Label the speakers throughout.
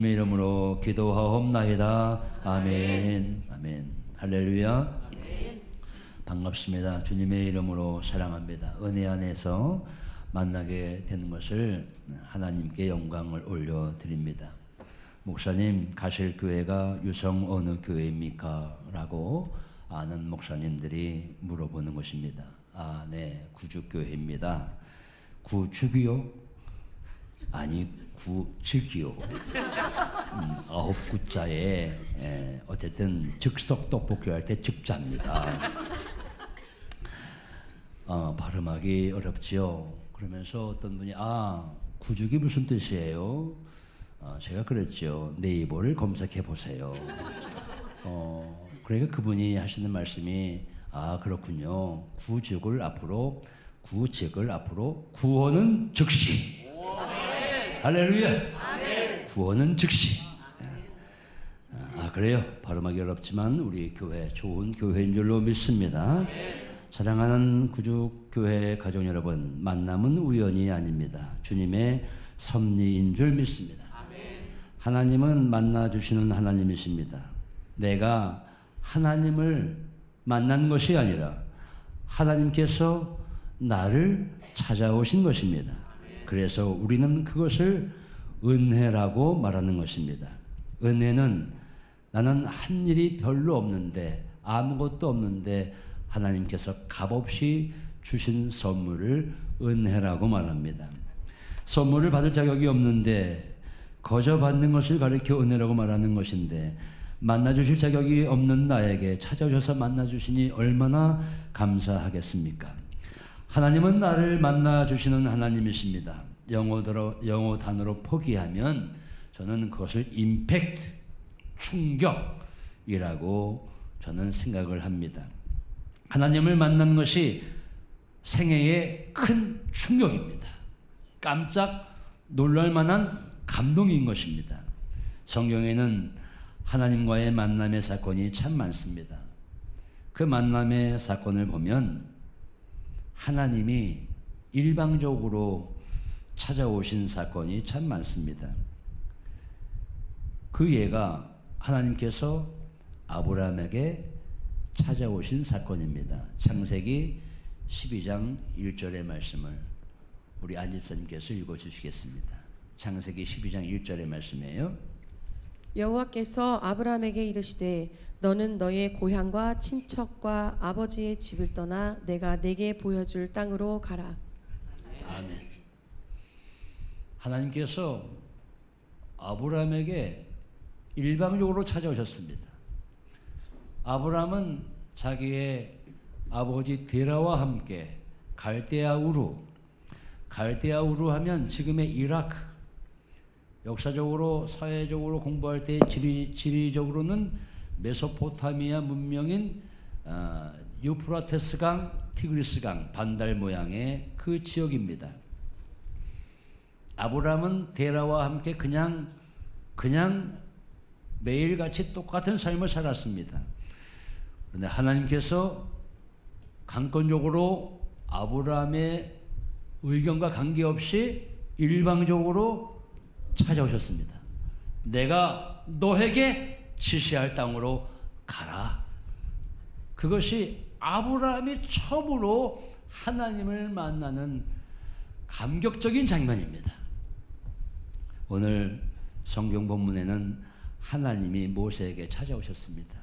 Speaker 1: 주님의 이름으로 기도하옵나이다. 아멘. 아멘. 할렐루야. 반갑습니다. 주님의 이름으로 사랑합니다. 은혜 안에서 만나게 되는 것을 하나님께 영광을 올려드립니다. 목사님, 가실 교회가 유성 어느 교회입니까? 라고 아는 목사님들이 물어보는 것입니다. 네, 구주교회입니다. 구주기요? 아니, 구즉이요. 9구자에 어쨌든 즉석 떡볶이 할 때 즉자입니다. 발음하기 어렵지요. 그러면서 어떤 분이 구죽이 무슨 뜻이에요? 제가 그랬죠. 네이버를 검색해 보세요. 그러니까 그분이 하시는 말씀이 그렇군요. 구죽을 앞으로 구원은 즉시. 할렐루야. 구원은 즉시. 그래요. 발음하기 어렵지만 우리 교회 좋은 교회인 줄로 믿습니다. 사랑하는 구주교회 가족 여러분, 만남은 우연이 아닙니다. 주님의 섭리인 줄 믿습니다. 하나님은 만나주시는 하나님이십니다. 내가 하나님을 만난 것이 아니라 하나님께서 나를 찾아오신 것입니다. 그래서 우리는 그것을 은혜라고 말하는 것입니다. 은혜는 나는 한 일이 별로 없는데, 아무것도 없는데 하나님께서 값없이 주신 선물을 은혜라고 말합니다. 선물을 받을 자격이 없는데 거저 받는 것을 가리켜 은혜라고 말하는 것인데, 만나주실 자격이 없는 나에게 찾아오셔서 만나주시니 얼마나 감사하겠습니까? 하나님은 나를 만나주시는 하나님이십니다. 영어 단어로 포기하면 저는 그것을 임팩트, 충격이라고 저는 생각을 합니다. 하나님을 만난 것이 생애의 큰 충격입니다. 깜짝 놀랄 만한 감동인 것입니다. 성경에는 하나님과의 만남의 사건이 참 많습니다. 그 만남의 사건을 보면 하나님이 일방적으로 찾아오신 사건이 참 많습니다. 그 예가 하나님께서 아브라함에게 찾아오신 사건입니다. 창세기 12장 1절의 말씀을 우리 안 집사님께서 읽어주시겠습니다. 창세기 12장 1절의 말씀이에요.
Speaker 2: 여호와께서 아브라함에게 이르시되 너는 너의 고향과 친척과 아버지의 집을 떠나 내가 내게 보여줄 땅으로 가라.
Speaker 1: 아멘. 하나님께서 아브라함에게 일방적으로 찾아오셨습니다. 아브라함은 자기의 아버지 데라와 함께 갈대아 우루 하면 지금의 이라크, 역사적으로 사회적으로 공부할 때 지리적으로는 메소포타미아 문명인 유프라테스강, 티그리스강 반달 모양의 그 지역입니다. 아브라함은 데라와 함께 그냥 매일같이 똑같은 삶을 살았습니다. 그런데 하나님께서 강권적으로 아브라함의 의견과 관계없이 일방적으로 찾아오셨습니다. 내가 너에게 지시할 땅으로 가라. 그것이 아브라함이 처음으로 하나님을 만나는 감격적인 장면입니다. 오늘 성경 본문에는 하나님이 모세에게 찾아오셨습니다.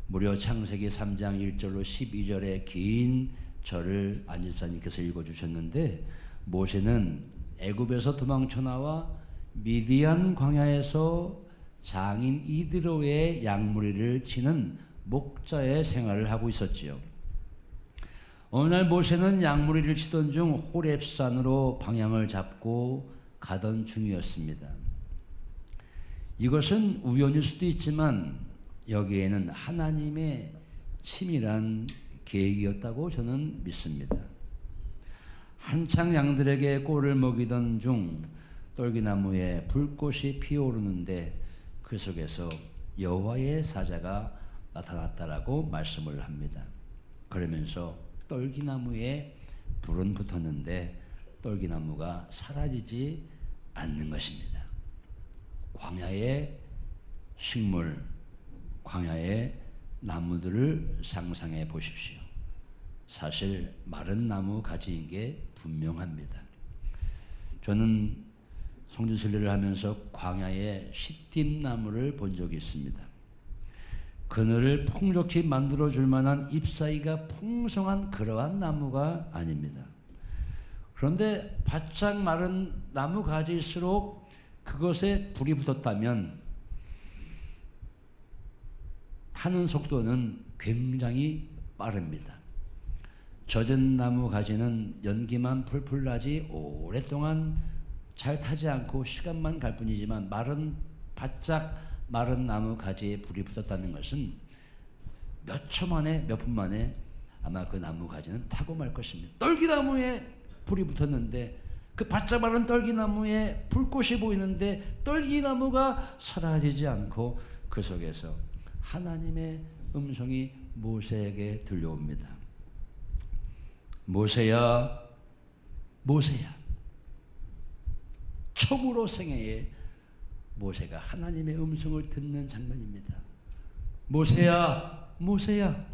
Speaker 1: 무려 창세기 3장 1절로 12절의 긴 절을 안 집사님께서 읽어주셨는데, 모세는 애굽에서 도망쳐 나와 미디안 광야에서 장인 이드로의 양무리를 치는 목자의 생활을 하고 있었지요. 어느 날 모세는 양무리를 치던 중 호렙산으로 방향을 잡고 가던 중이었습니다. 이것은 우연일 수도 있지만 여기에는 하나님의 치밀한 계획이었다고 저는 믿습니다. 한창 양들에게 꼴을 먹이던 중 떨기나무에 불꽃이 피어오르는데 그 속에서 여호와의 사자가 나타났다라고 말씀을 합니다. 그러면서 떨기나무에 불은 붙었는데 떨기나무가 사라지지 않는 것입니다. 광야의 식물, 광야의 나무들을 상상해 보십시오. 사실 마른 나무 가지인 게 분명합니다. 저는 성지순례를 하면서 광야의 시띠나무를 본 적이 있습니다. 그늘을 풍족히 만들어줄 만한 잎사귀가 풍성한 그러한 나무가 아닙니다. 그런데 바짝 마른 나무 가지일수록 그것에 불이 붙었다면 타는 속도는 굉장히 빠릅니다. 젖은 나무 가지는 연기만 풀풀 나지 오랫동안 잘 타지 않고 시간만 갈 뿐이지만 바짝 마른 나무 가지에 불이 붙었다는 것은 몇 초 만에 몇 분 만에 아마 그 나무 가지는 타고 말 것입니다. 떨기나무에 불이 붙었는데 그 바짝 마른 떨기나무에 불꽃이 보이는데 떨기나무가 사라지지 않고 그 속에서 하나님의 음성이 모세에게 들려옵니다. 모세야, 모세야. 처음으로 생애에 모세가 하나님의 음성을 듣는 장면입니다. 모세야, 모세야.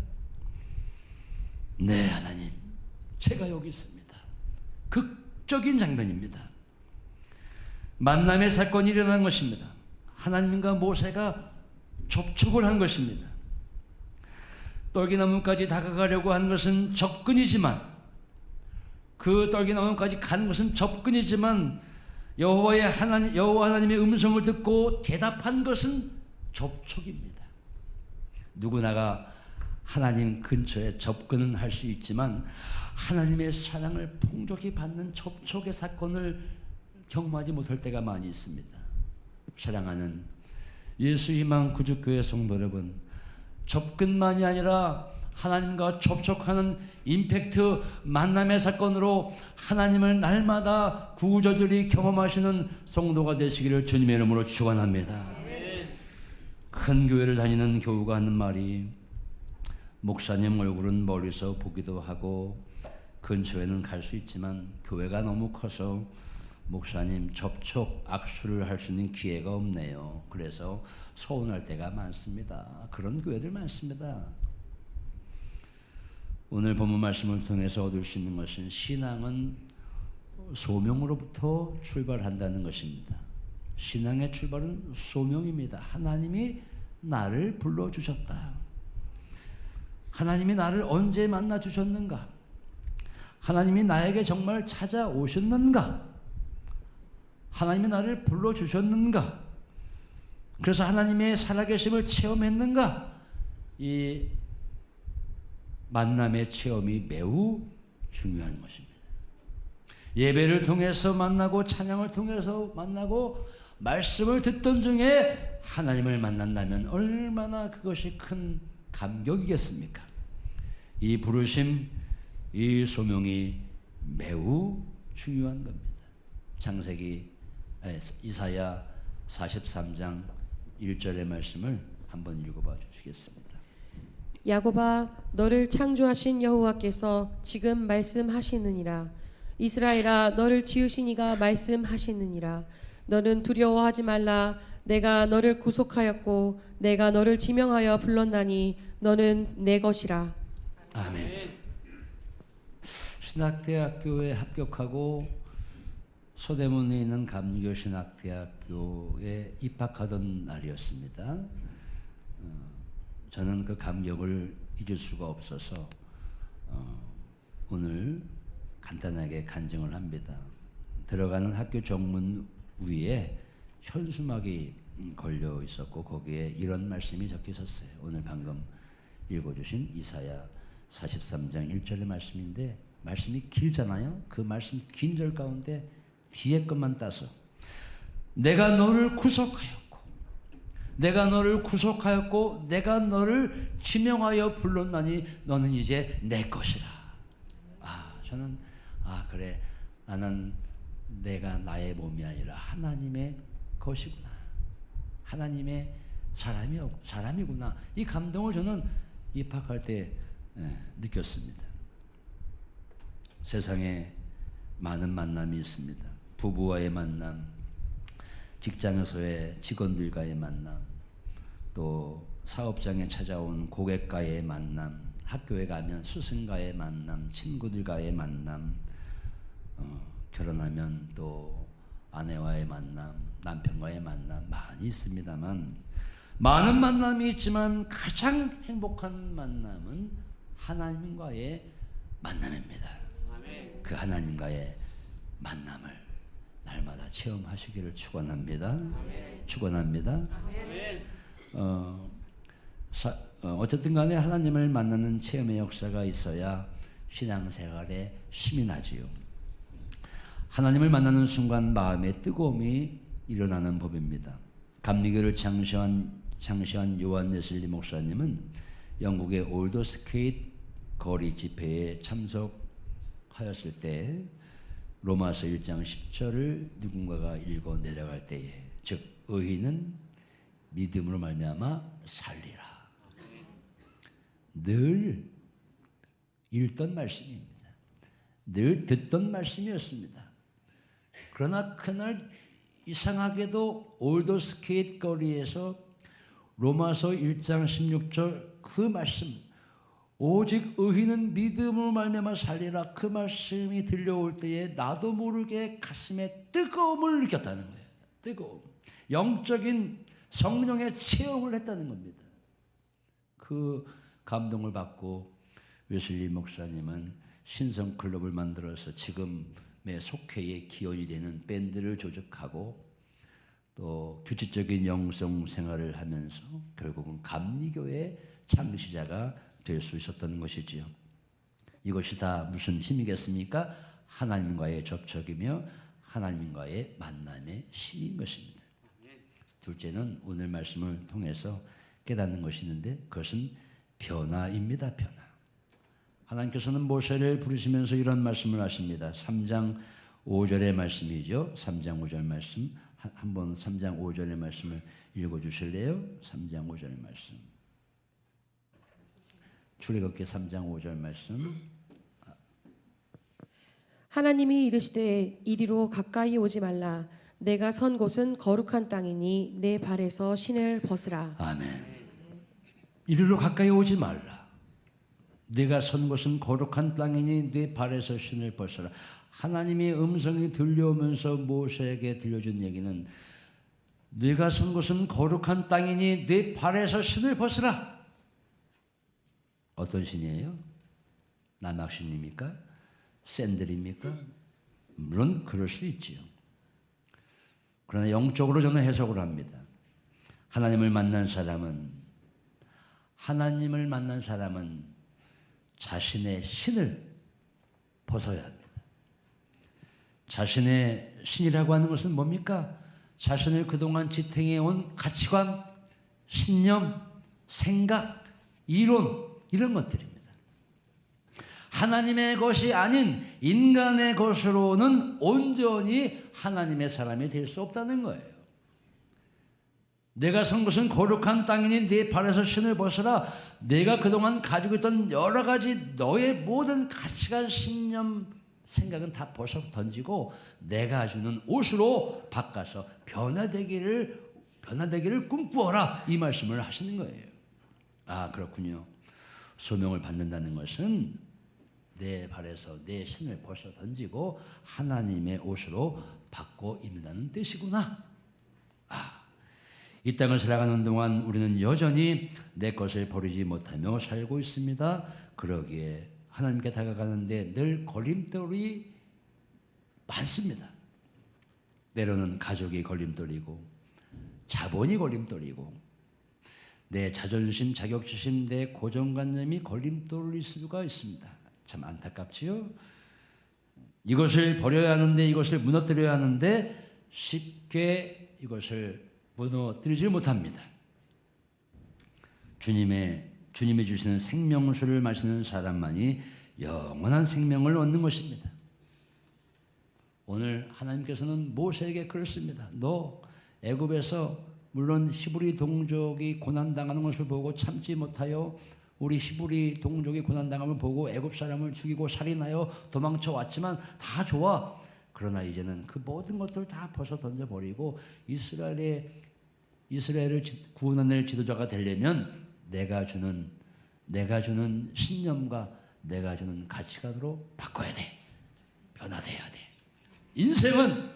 Speaker 1: 네, 하나님, 제가 여기 있습니다. 극적인 장면입니다. 만남의 사건이 일어난 것입니다. 하나님과 모세가 접촉을 한 것입니다. 떨기나무까지 다가가려고 한 것은 접근이지만, 그 떨기나무까지 가는 것은 접근이지만 여호와 하나님의 음성을 듣고 대답한 것은 접촉입니다. 누구나가 하나님 근처에 접근은 할 수 있지만 하나님의 사랑을 풍족히 받는 접촉의 사건을 경험하지 못할 때가 많이 있습니다. 사랑하는 예수희망 구주교회 성도 여러분, 접근만이 아니라 하나님과 접촉하는 임팩트 만남의 사건으로 하나님을 날마다 구구절절히 경험하시는 성도가 되시기를 주님의 이름으로 축원합니다. 큰 교회를 다니는 교우가 하는 말이, 목사님 얼굴은 멀리서 보기도 하고 근처에는 갈 수 있지만 교회가 너무 커서 목사님 접촉, 악수를 할 수 있는 기회가 없네요. 그래서 서운할 때가 많습니다. 그런 교회들 많습니다. 오늘 본문 말씀을 통해서 얻을 수 있는 것은 신앙은 소명으로부터 출발한다는 것입니다. 신앙의 출발은 소명입니다. 하나님이 나를 불러주셨다. 하나님이 나를 언제 만나 주셨는가? 하나님이 나에게 정말 찾아오셨는가? 하나님이 나를 불러주셨는가? 그래서 하나님의 살아계심을 체험했는가? 이 만남의 체험이 매우 중요한 것입니다. 예배를 통해서 만나고 찬양을 통해서 만나고 말씀을 듣던 중에 하나님을 만난다면 얼마나 그것이 큰 감격이겠습니까? 이 부르심, 이 소명이 매우 중요한 겁니다. 이사야 43장 1절의 말씀을 한번 읽어봐 주시겠습니다.
Speaker 2: 야곱아, 너를 창조하신 여호와께서 지금 말씀하시느니라. 이스라엘아, 너를 지으신 이가 말씀하시느니라. 너는 두려워하지 말라. 내가 너를 구속하였고 내가 너를 지명하여 불렀나니 너는 내 것이라.
Speaker 1: 아멘. 신학대학교에 합격하고 서대문에 있는 감교신학대학교에 입학하던 날이었습니다. 저는 그 감격을 잊을 수가 없어서 오늘 간단하게 간증을 합니다. 들어가는 학교 정문 위에 현수막이 걸려 있었고 거기에 이런 말씀이 적혀 있었어요. 오늘 방금 읽어주신 이사야 43장 1절의 말씀인데 말씀이 길잖아요. 그 말씀 긴 절 가운데 뒤에 것만 따서 내가 너를 구속하였고 내가 너를 지명하여 불렀나니 너는 이제 내 것이라. 저는 그래, 나는 내가 나의 몸이 아니라 하나님의 것이구나. 하나님의 사람이구나. 이 감동을 저는 입학할 때 느꼈습니다. 세상에 많은 만남이 있습니다. 부부와의 만남, 직장에서의 직원들과의 만남, 또 사업장에 찾아온 고객과의 만남, 학교에 가면 스승과의 만남, 친구들과의 만남, 결혼하면 또 아내와의 만남, 남편과의 만남 많이 있습니다만, 많은 만남이 있지만 가장 행복한 만남은 하나님과의 만남입니다. 아멘. 그 하나님과의 만남을 날마다 체험하시기를 축원합니다. 축원합니다. 아멘. 어쨌든 간에 하나님을 만나는 체험의 역사가 있어야 신앙생활에 힘이 나지요. 하나님을 만나는 순간 마음의 뜨거움이 일어나는 법입니다. 감리교를 창시한 요한 웨슬리 목사님은 영국의 올더스케이트 거리 집회에 참석하였을 때 로마서 1장 10절을 누군가가 읽어 내려갈 때에, 즉 의인은 믿음으로 말미암아 살리라. 늘 읽던 말씀입니다. 늘 듣던 말씀이었습니다. 그러나 그날 이상하게도 올더스케이트 거리에서 로마서 1장 16절 그 말씀, 오직 의인은 믿음으로 말미암아 살리라, 그 말씀이 들려올 때에 나도 모르게 가슴에 뜨거움을 느꼈다는 거예요. 뜨거움. 영적인 성령의 체험을 했다는 겁니다. 그 감동을 받고 웨슬리 목사님은 신성클럽을 만들어서 지금의 속회의 기원이 되는 밴드를 조직하고 또 규칙적인 영성 생활을 하면서 결국은 감리교의 창시자가 될 수 있었던 것이지요. 이것이 다 무슨 힘이겠습니까? 하나님과의 접촉이며 하나님과의 만남의 힘인 것입니다. 둘째는 오늘 말씀을 통해서 깨닫는 것이 있는데 그것은 변화입니다. 변화. 하나님께서는 모세를 부르시면서 이런 말씀을 하십니다. 3장 5절의 말씀이죠. 3장 5절 말씀. 한번 3장 5절의 말씀을 읽어주실래요? 3장 5절의 말씀. 출애굽기 3장 5절 말씀.
Speaker 2: 하나님이 이르시되 이리로 가까이 오지 말라. 내가 선 곳은 거룩한 땅이니 내 발에서 신을 벗으라.
Speaker 1: 아멘. 이리로 가까이 오지 말라. 내가 선 곳은 거룩한 땅이니 내 발에서 신을 벗으라. 하나님의 음성이 들려오면서 모세에게 들려준 얘기는 네가 선 곳은 거룩한 땅이니 내 발에서 신을 벗으라. 어떤 신이에요? 남학신입니까? 샌들입니까? 물론 그럴 수 있지요. 그러나 영적으로 저는 해석을 합니다. 하나님을 만난 사람은 자신의 신을 벗어야 합니다. 자신의 신이라고 하는 것은 뭡니까? 자신을 그동안 지탱해온 가치관, 신념, 생각, 이론 이런 것들입니다. 하나님의 것이 아닌 인간의 것으로는 온전히 하나님의 사람이 될 수 없다는 거예요. 내가 선 것은 거룩한 땅이니 내 발에서 신을 벗으라. 내가 그동안 가지고 있던 여러 가지 너의 모든 가치관, 신념, 생각은 다 벗어 던지고 내가 주는 옷으로 바꿔서 변화되기를 꿈꾸어라. 이 말씀을 하시는 거예요. 아, 그렇군요. 소명을 받는다는 것은 내 발에서 내 신을 벗어 던지고 하나님의 옷으로 바꿔 입는다는 뜻이구나. 이 땅을 살아가는 동안 우리는 여전히 내 것을 버리지 못하며 살고 있습니다. 그러기에 하나님께 다가가는데 늘 걸림돌이 많습니다. 때로는 가족이 걸림돌이고 자본이 걸림돌이고 내 자존심, 자격지심, 내 고정관념이 걸림돌일 수가 있습니다. 참 안타깝지요? 이것을 버려야 하는데, 이것을 무너뜨려야 하는데 쉽게 이것을 무너뜨리지 못합니다. 주님이 주시는 생명수를 마시는 사람만이 영원한 생명을 얻는 것입니다. 오늘 하나님께서는 모세에게 그렇습니다. 너 애굽에서 물론 히브리 동족이 고난당하는 것을 보고 참지 못하여 우리 히브리 동족이 고난당함을 보고 애굽 사람을 죽이고 살인하여 도망쳐 왔지만 다 좋아. 그러나 이제는 그 모든 것들을 다 벗어 던져버리고 이스라엘을 구원해낼 지도자가 되려면 내가 주는 신념과 내가 주는 가치관으로 바꿔야 돼. 변화돼야 돼. 인생은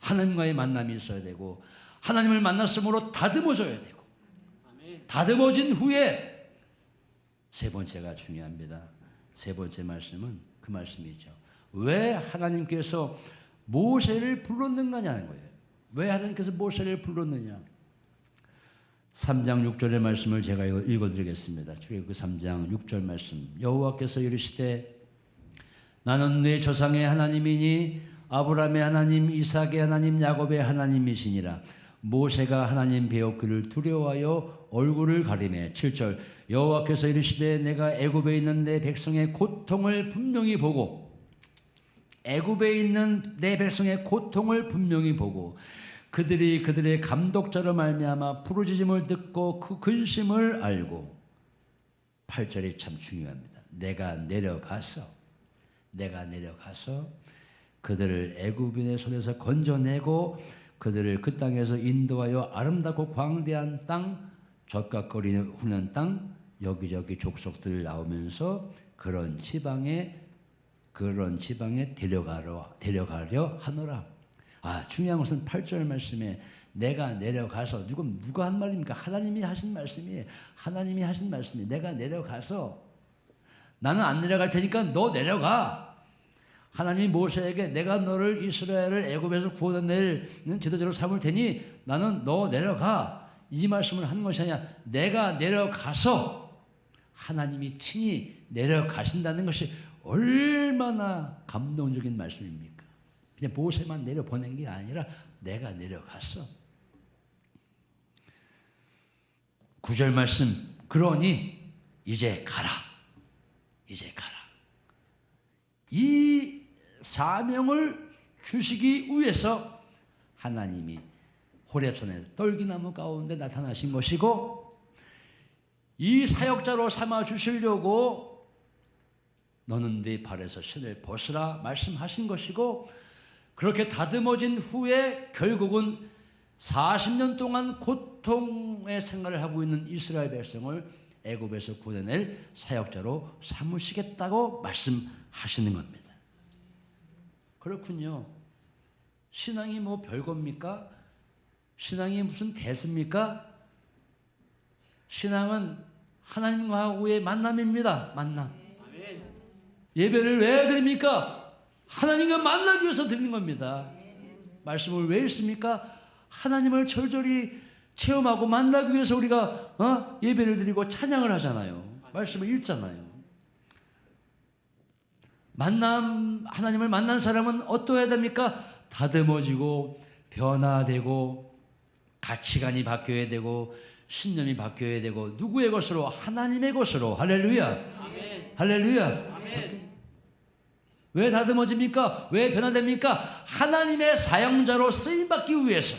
Speaker 1: 하나님과의 만남이 있어야 되고 하나님을 만났으므로 다듬어져야 되고 다듬어진 후에 세 번째가 중요합니다. 세 번째 말씀은 그 말씀이죠. 왜 하나님께서 모세를 불렀는가냐는 거예요. 왜 하나님께서 모세를 불렀느냐. 3장 6절의 말씀을 제가 읽어드리겠습니다. 출애굽기 3장 6절 말씀. 여호와께서 이르시되 나는 네 조상의 하나님이니 아브라함의 하나님, 이삭의 하나님, 야곱의 하나님이시니라. 모세가 하나님 배웠기를 두려워하여 얼굴을 가리매. 7절 여호와께서 이르시되 내가 애굽에 있는 내 백성의 고통을 분명히 보고 애굽에 있는 내 백성의 고통을 분명히 보고 그들이 그들의 감독자로 말미암아 부르짖음을 듣고 그 근심을 알고 8절이 참 중요합니다. 내가 내려가서 그들을 애굽인의 손에서 건져내고 그들을 그 땅에서 인도하여 아름답고 광대한 땅, 젖같거리는 후는 땅, 여기저기 족속들 나오면서 그런 지방에 데려가려 하노라. 중요한 것은 8절 말씀에 내가 내려가서 누가 한 말입니까? 하나님이 하신 말씀이에요. 하나님이 하신 말씀이 내가 내려가서 나는 안 내려갈 테니까 너 내려가. 하나님이 모세에게 내가 너를 이스라엘을 애굽에서 구원해내는 지도자로 삼을 테니 나는 너 내려가. 이 말씀을 하는 것이 아니라 내가 내려가서 하나님이 친히 내려가신다는 것이 얼마나 감동적인 말씀입니까? 그냥 모세만 내려보낸 게 아니라 내가 내려갔어. 9절 말씀. 그러니 이제 가라. 이 사명을 주시기 위해서 하나님이 호렙산에 떨기나무 가운데 나타나신 것이고 이 사역자로 삼아 주시려고 너는 네 발에서 신을 벗으라 말씀하신 것이고 그렇게 다듬어진 후에 결국은 40년 동안 고통의 생활을 하고 있는 이스라엘 백성을 애굽에서 구원해낼 사역자로 삼으시겠다고 말씀하시는 겁니다. 그렇군요. 신앙이 뭐 별겁니까? 신앙이 무슨 대수입니까? 신앙은 하나님과의 만남입니다. 만남. 예배를 왜 드립니까? 하나님과 만나기 위해서 드리는 겁니다. 말씀을 왜 읽습니까? 하나님을 절절히 체험하고 만나기 위해서 우리가 예배를 드리고 찬양을 하잖아요. 말씀을 읽잖아요. 하나님을 만난 사람은 어떠해야 됩니까? 다듬어지고 변화되고 가치관이 바뀌어야 되고 신념이 바뀌어야 되고 누구의 것으로? 하나님의 것으로. 할렐루야. 아멘. 할렐루야. 아멘. 왜 다듬어집니까? 왜 변화됩니까? 하나님의 사용자로 쓰임받기 위해서.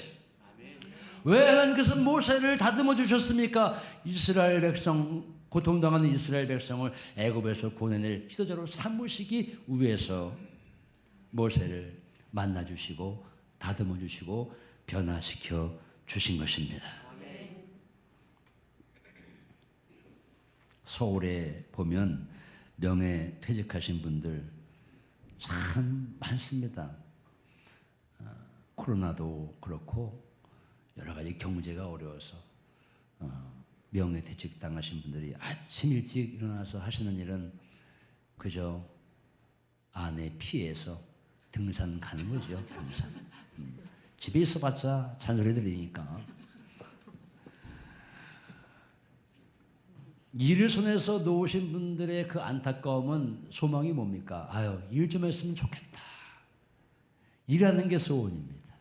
Speaker 1: 아멘. 왜 하나님께서 모세를 다듬어 주셨습니까? 이스라엘 백성, 고통당하는 이스라엘 백성을 애굽에서 구원해낼 지도자로 삼으시기 위해서 모세를 만나주시고 다듬어 주시고 변화시켜 주신 것입니다. 서울에 보면 명예 퇴직하신 분들 참 많습니다. 코로나도 그렇고 여러 가지 경제가 어려워서 명예 퇴직 당하신 분들이 아침 일찍 일어나서 하시는 일은 그저 아내 피해서 등산 가는 거죠. 등산. 집에 있어봤자 잔소리 들리니까. 일을 손에서 놓으신 분들의 그 안타까움은 소망이 뭡니까? 일 좀 했으면 좋겠다. 일하는 게 소원입니다.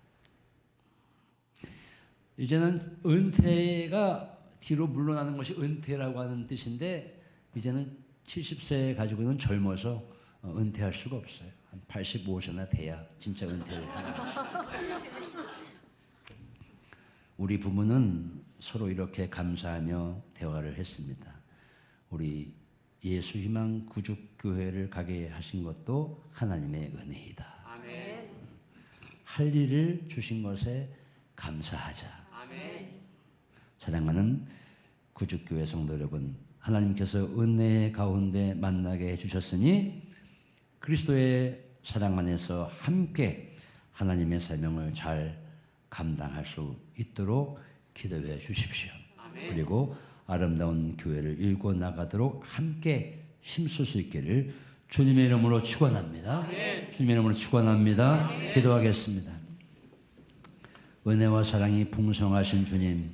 Speaker 1: 이제는 은퇴가 뒤로 물러나는 것이 은퇴라고 하는 뜻인데 이제는 70세 가지고는 젊어서 은퇴할 수가 없어요. 한 85세나 돼야 진짜 은퇴를 하는 것입니다. 우리 부부는 서로 이렇게 감사하며 대화를 했습니다. 우리 예수희망 구죽교회를 가게 하신 것도 하나님의 은혜이다. 아멘. 할 일을 주신 것에 감사하자. 사랑하는 구주교회 성도 여러분, 하나님께서 은혜의 가운데 만나게 해주셨으니 그리스도의 사랑 안에서 함께 하나님의 사명을 잘 감당할 수 있도록 기도해 주십시오. 그리고 아름다운 교회를 일궈 나가도록 함께 힘쓸 수 있기를 주님의 이름으로 축원합니다. 주님의 이름으로 축원합니다. 기도하겠습니다. 은혜와 사랑이 풍성하신 주님,